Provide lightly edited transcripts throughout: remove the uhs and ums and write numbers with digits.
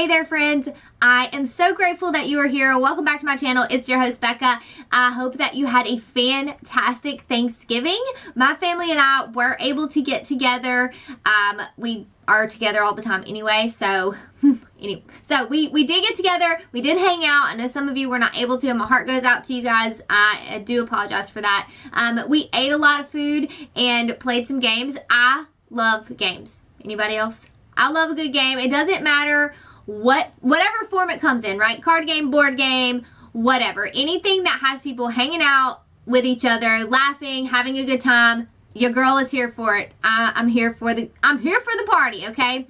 Hey there, friends. I am so grateful that you are here. Welcome back to my channel. It's your host, Becca. I hope that you had a fantastic Thanksgiving. My family and I were able to get together. We are together all the time anyway, so we did get together. We did hang out. I know some of you were not able to, and my heart goes out to you guys. I do apologize for that. We ate a lot of food and played some games. I love games. Anybody else? I love a good game. It doesn't matter whatever form it comes in, right? Card game, board game, whatever. Anything that has people hanging out with each other, laughing, having a good time. Your girl is here for it. I'm here for the party, okay?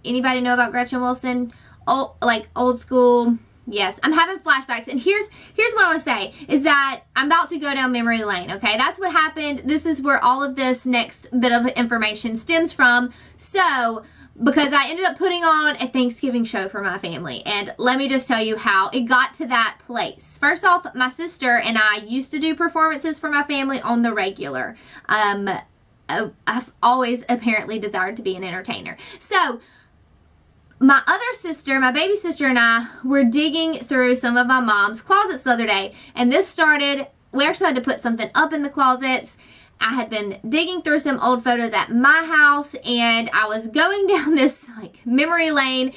Anybody know about Gretchen Wilson? Oh, like old school. Yes, I'm having flashbacks, and here's what I want to say, is that I'm about to go down memory lane, okay? That's what happened. This is where all of this next bit of information stems from. So, because I ended up putting on a Thanksgiving show for my family, and let me just tell you how it got to that place. First off, my sister and I used to do performances for my family on the regular. I've always apparently desired to be an entertainer. So, my other sister, my baby sister, and I were digging through some of my mom's closets the other day, and this started, we actually had to put something up in the closets. I had been digging through some old photos at my house, and I was going down this like memory lane,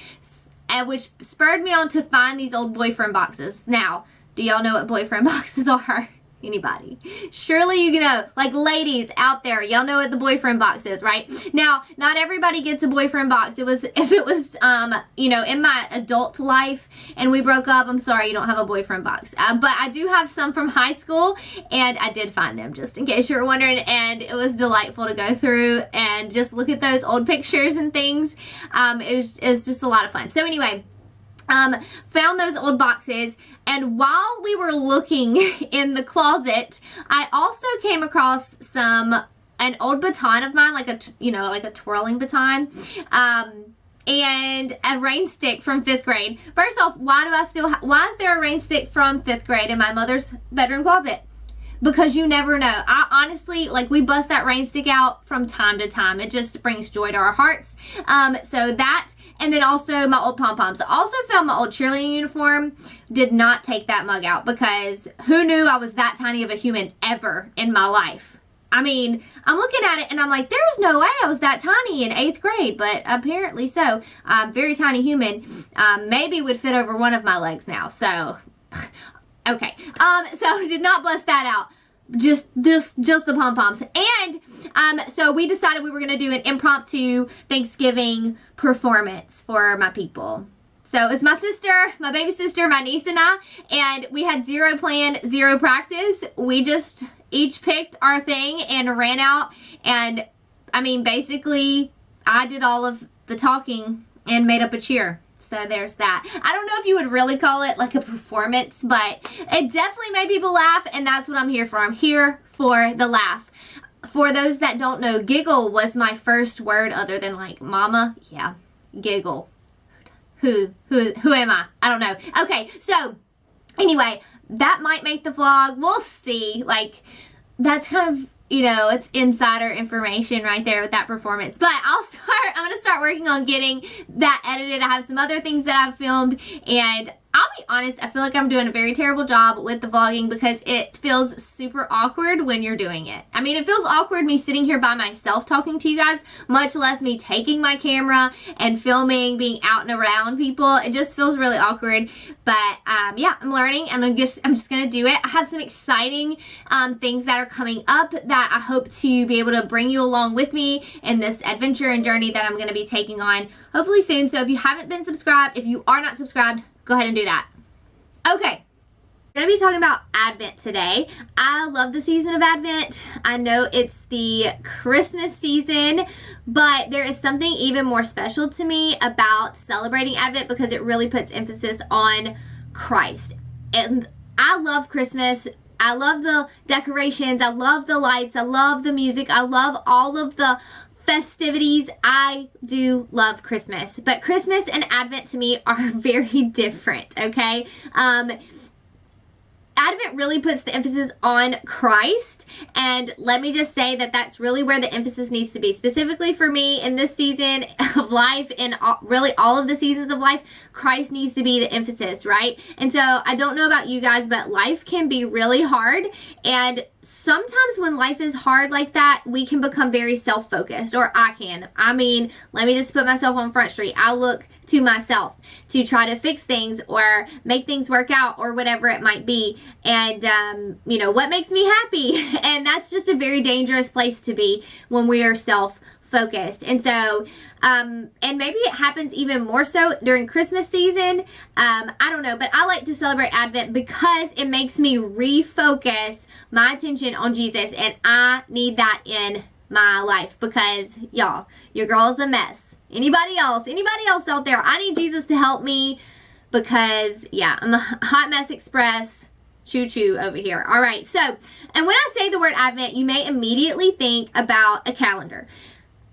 which spurred me on to find these old boyfriend boxes. Now, do y'all know what boyfriend boxes are? Anybody? Surely you know, like ladies out there, y'all know what the boyfriend box is, right? Now, not everybody gets a boyfriend box. If it was, in my adult life and we broke up, I'm sorry you don't have a boyfriend box. But I do have some from high school, and I did find them, just in case you were wondering, and it was delightful to go through and just look at those old pictures and things. It was just a lot of fun. So anyway, found those old boxes, and while we were looking in the closet, I also came across an old baton of mine, like a twirling baton, and a rain stick from 5th grade. First off, why is there a rain stick from 5th grade in my mother's bedroom closet? Because you never know. I honestly, we bust that rain stick out from time to time. It just brings joy to our hearts. So that, and then also my old pom-poms. I also found my old cheerleading uniform. Did not take that mug out, because who knew I was that tiny of a human ever in my life? I mean, I'm looking at it and I'm like, there's no way I was that tiny in 8th grade, but apparently so. Very tiny human. Maybe would fit over one of my legs now, so... Okay, so did not bust that out. Just the pom-poms. And so we decided we were going to do an impromptu Thanksgiving performance for my people. So it was my sister, my baby sister, my niece, and I, and we had zero plan, zero practice. We just each picked our thing and ran out, and I mean, basically, I did all of the talking and made up a cheer. So there's that. I don't know if you would really call it like a performance, but it definitely made people laugh, and that's what I'm here for. I'm here for the laugh. For those that don't know, giggle was my first word other than like mama. Yeah, giggle. Who am I? I don't know. Okay, so anyway, that might make the vlog. We'll see. That's kind of, it's insider information right there with that performance. But I'm going to start working on getting that edited. I have some other things that I've filmed, and I'll be honest, I feel like I'm doing a very terrible job with the vlogging because it feels super awkward when you're doing it. I mean, it feels awkward me sitting here by myself talking to you guys, much less me taking my camera and filming, being out and around people. It just feels really awkward. But yeah, I'm learning, and I'm just going to do it. I have some exciting things that are coming up that I hope to be able to bring you along with me in this adventure and journey that I'm going to be taking on hopefully soon. So if you haven't been subscribed, if you are not subscribed, go ahead and do that. Okay, I'm going to be talking about Advent today. I love the season of Advent. I know it's the Christmas season, but there is something even more special to me about celebrating Advent because it really puts emphasis on Christ. And I love Christmas. I love the decorations. I love the lights. I love the music. I love all of the festivities. I do love Christmas, but Christmas and Advent to me are very different, okay? Advent really puts the emphasis on Christ, and let me just say that that's really where the emphasis needs to be. Specifically for me in this season of life, and really all of the seasons of life, Christ needs to be the emphasis, right? And so I don't know about you guys, but life can be really hard, and sometimes when life is hard like that, we can become very self-focused, or I can. I mean, let me just put myself on Front Street. I look to myself to try to fix things or make things work out or whatever it might be. And, what makes me happy? And that's just a very dangerous place to be when we are self-focused. And so, and maybe it happens even more so during Christmas season. I don't know, but I like to celebrate Advent because it makes me refocus my attention on Jesus. And I need that in my life because, y'all, your girl's a mess. Anybody else out there, I need Jesus to help me because, yeah, I'm a hot mess express. Choo-choo over here. All right, so, and when I say the word Advent, you may immediately think about a calendar,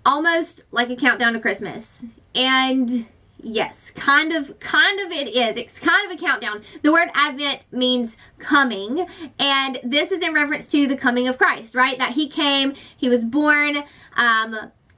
almost like a countdown to Christmas. And yes, kind of it is. It's kind of a countdown. The word Advent means coming, and this is in reference to the coming of Christ, right? That he came, he was born,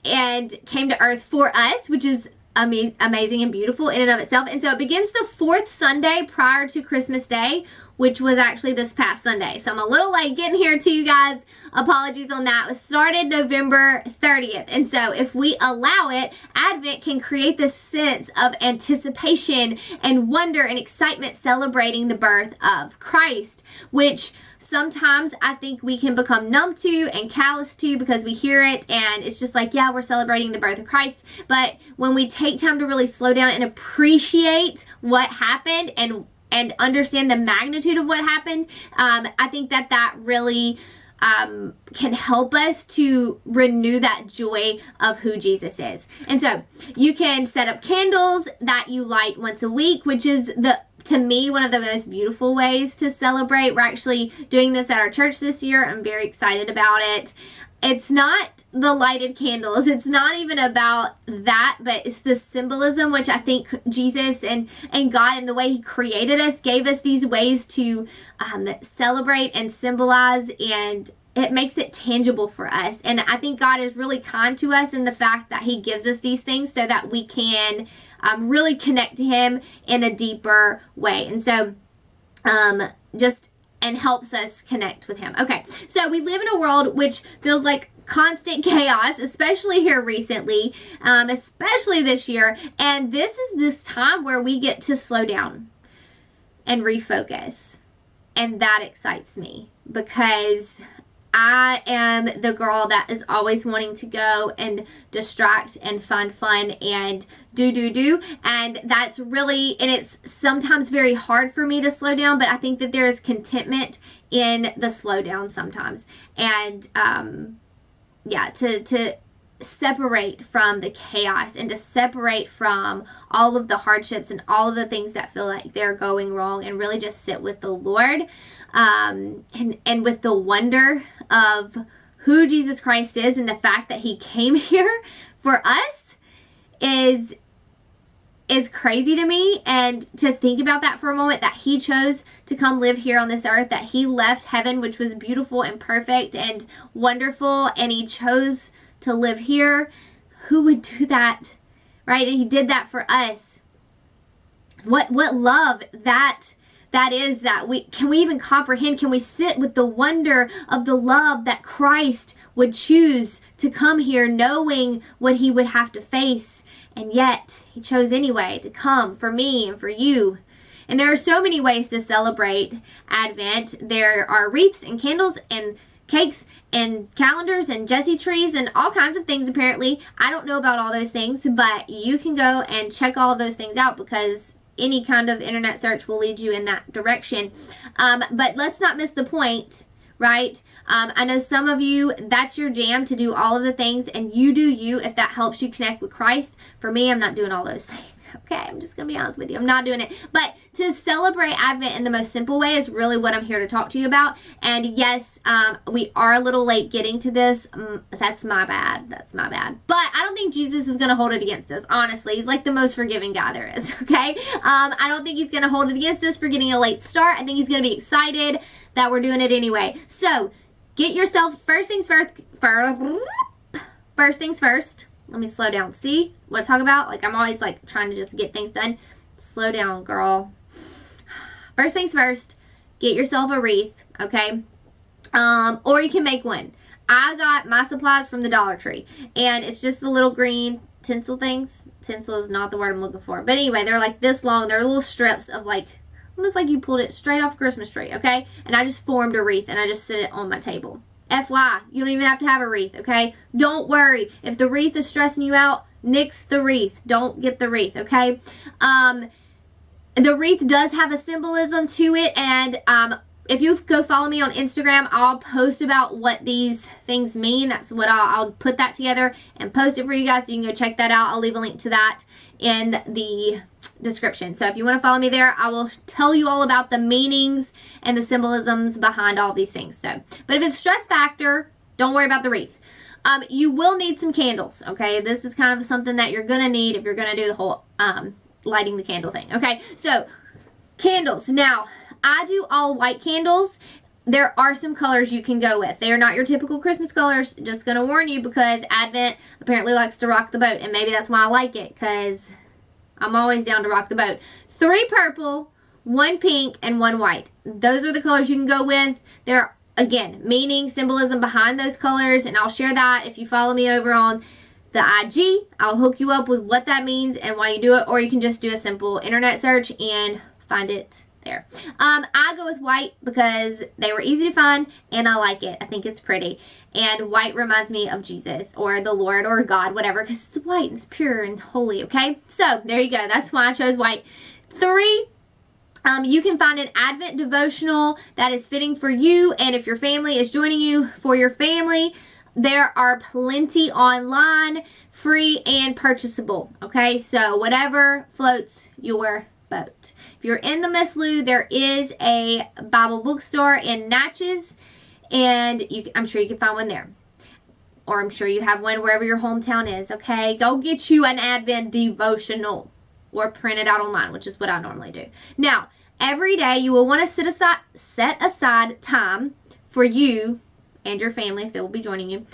and came to earth for us, which is amazing and beautiful in and of itself. And so it begins the fourth Sunday prior to Christmas Day, which was actually this past Sunday. So I'm a little late getting here to you guys. Apologies on that. It started November 30th. And so if we allow it, Advent can create this sense of anticipation and wonder and excitement celebrating the birth of Christ, which sometimes I think we can become numb to and callous to because we hear it and it's just like, yeah, we're celebrating the birth of Christ. But when we take time to really slow down and appreciate what happened and understand the magnitude of what happened, I think that really can help us to renew that joy of who Jesus is. And so you can set up candles that you light once a week, which is to me, one of the most beautiful ways to celebrate. We're actually doing this at our church this year. I'm very excited about it. It's not the lighted candles. It's not even about that, but it's the symbolism, which I think Jesus and God and the way he created us gave us these ways to celebrate and symbolize, and it makes it tangible for us. And I think God is really kind to us in the fact that he gives us these things so that we can really connect to him in a deeper way. And so and helps us connect with him. Okay, so we live in a world which feels like constant chaos, especially here recently, especially this year. And this is this time where we get to slow down and refocus. And that excites me because I am the girl that is always wanting to go and distract and find fun and do. And that's really, and it's sometimes very hard for me to slow down, but I think that there is contentment in the slowdown sometimes. And, to separate from the chaos and to separate from all of the hardships and all of the things that feel like they're going wrong and really just sit with the Lord, and with the wonder of who Jesus Christ is and the fact that he came here for us is crazy to me. And to think about that for a moment, that he chose to come live here on this earth, that he left heaven, which was beautiful and perfect and wonderful, and he chose to live here. Who would do that, right? And he did that for us. What love that is, that can we even comprehend? Can we sit with the wonder of the love that Christ would choose to come here knowing what he would have to face? And yet he chose anyway to come for me and for you. And there are so many ways to celebrate Advent. There are wreaths and candles and cakes and calendars and Jessie trees and all kinds of things apparently. I don't know about all those things, but you can go and check all of those things out because any kind of internet search will lead you in that direction. But let's not miss the point, right? I know some of you, that's your jam to do all of the things, and you do you if that helps you connect with Christ. For me, I'm not doing all those things. Okay, I'm just going to be honest with you. I'm not doing it. But to celebrate Advent in the most simple way is really what I'm here to talk to you about. And yes, we are a little late getting to this. That's my bad. That's my bad. But I don't think Jesus is going to hold it against us, honestly. He's like the most forgiving guy there is, okay? I don't think he's going to hold it against us for getting a late start. I think he's going to be excited that we're doing it anyway. So, get yourself, first things first. Let me slow down. See what I talk about? Like, I'm always like trying to just get things done. Slow down, girl. First things first, get yourself a wreath, okay? Or you can make one. I got my supplies from the Dollar Tree, and it's just the little green tinsel things. Tinsel is not the word I'm looking for. But anyway, they're like this long. They're little strips of like, almost like you pulled it straight off a Christmas tree, okay? And I just formed a wreath, and I just sit it on my table. FY, you don't even have to have a wreath, okay? Don't worry. If the wreath is stressing you out, nix the wreath. Don't get the wreath, okay? The wreath does have a symbolism to it, and if you go follow me on Instagram, I'll post about what these things mean. That's what I'll put that together and post it for you guys, so you can go check that out. I'll leave a link to that in the description. So if you want to follow me there, I will tell you all about the meanings and the symbolisms behind all these things. So, but if it's stress factor, don't worry about the wreath. You will need some candles, okay? This is kind of something that you're going to need if you're going to do the whole lighting the candle thing, okay? So, candles. Now, I do all white candles. There are some colors you can go with. They are not your typical Christmas colors. Just going to warn you, because Advent apparently likes to rock the boat, and maybe that's why I like it, because I'm always down to rock the boat. 3 purple, 1 pink, and 1 white. Those are the colors you can go with. There are, again, meaning, symbolism behind those colors, and I'll share that if you follow me over on the IG. I'll hook you up with what that means and why you do it, or you can just do a simple internet search and find it there. I go with white because they were easy to find, and I like it. I think it's pretty. And white reminds me of Jesus or the Lord or God, whatever, because it's white and it's pure and holy, okay? So, there you go. That's why I chose white. 3, you can find an Advent devotional that is fitting for you, and if your family is joining you for your family, there are plenty online, free and purchasable, okay? So, whatever floats your boat. If you're in the Miss Lou, there is a Bible bookstore in Natchez, and I'm sure you can find one there. Or I'm sure you have one wherever your hometown is, okay? Go get you an Advent devotional or print it out online, which is what I normally do. Now, every day you will want to set aside time for you and your family, if they will be joining you.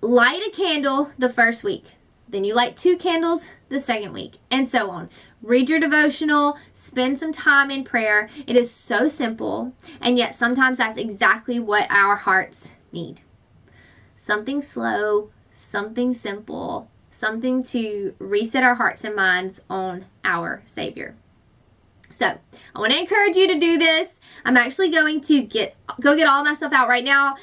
Light a candle the first week. Then you light 2 candles the second week, and so on. Read your devotional, spend some time in prayer. It is so simple, and yet sometimes that's exactly what our hearts need. Something slow, something simple, something to reset our hearts and minds on our Savior. So, I want to encourage you to do this. I'm actually going to go get all my stuff out right now.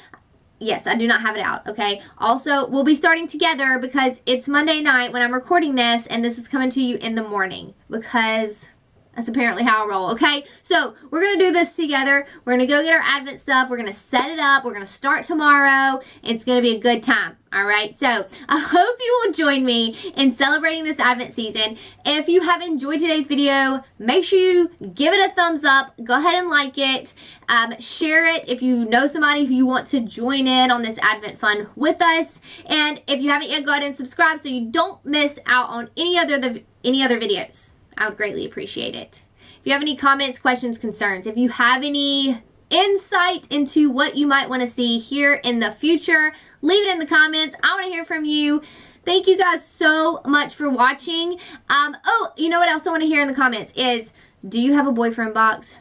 Yes, I do not have it out, okay? Also, we'll be starting together because it's Monday night when I'm recording this, and this is coming to you in the morning because that's apparently how I roll, okay? So, we're going to do this together. We're going to go get our Advent stuff. We're going to set it up. We're going to start tomorrow. It's going to be a good time, all right? So, I hope you will join me in celebrating this Advent season. If you have enjoyed today's video, make sure you give it a thumbs up. Go ahead and like it. Share it if you know somebody who you want to join in on this Advent fun with us. And if you haven't yet, go ahead and subscribe so you don't miss out on any other videos. I would greatly appreciate it. If you have any comments, questions, concerns, if you have any insight into what you might want to see here in the future, leave it in the comments. I want to hear from you. Thank you guys so much for watching. Oh, you know what else I want to hear in the comments is, do you have a boyfriend box?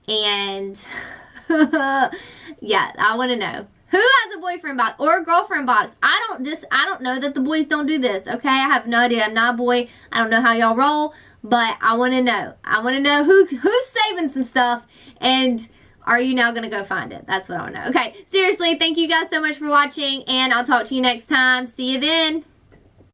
And yeah, I want to know. Who has a boyfriend box or a girlfriend box? I don't know that the boys don't do this, okay? I have no idea. I'm not a boy. I don't know how y'all roll. But I want to know. I want to know who's saving some stuff, and are you now going to go find it? That's what I want to know. Okay, seriously, thank you guys so much for watching, and I'll talk to you next time. See you then.